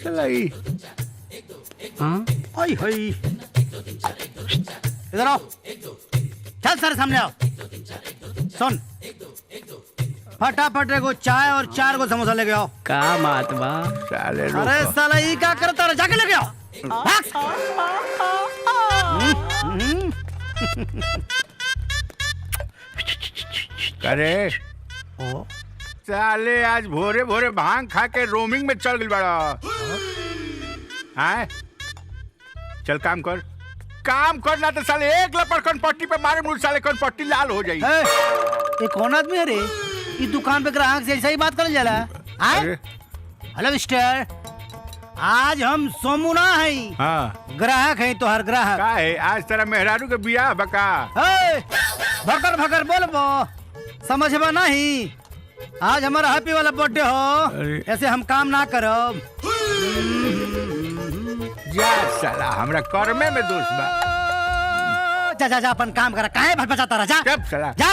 सलाई ओए होए इधर आओ, चल सर सामने आओ। सुन, फटाफट एगो चाय और 4 गो समोसा लेके आओ। का बात बा? साले अरे साला ये क्या करता है, जाके लेके आओ। अरे साले आज भोरे भोरे भांग खा के रोमिंग में चल गई बड़ा। हाँ चल काम कर, काम करना तो साले एक लपड़ पट्टी पे मारे मुझ साले पट्टी लाल हो जाई। ये कौन आदमी है रे? ये दुकान पे ग्राहक से ऐसा ही बात कर जाला? हेलो मिस्टर, आज हम सोमू ना है। हाँ ग्राहक है तो हर ग्राहक का है? आज तेरा मेहरारू के बियाह बका। भकर भकर बोलबो, समझबा नहीं? आज हमारा हैप्पी वाला बर्थडे हो, ऐसे हम काम ना करब। जा साला हमरा कर्मे में दोष बा। जा जा जा अपन काम करा, काहे भटभटाता रहा? जा चुप साला। जा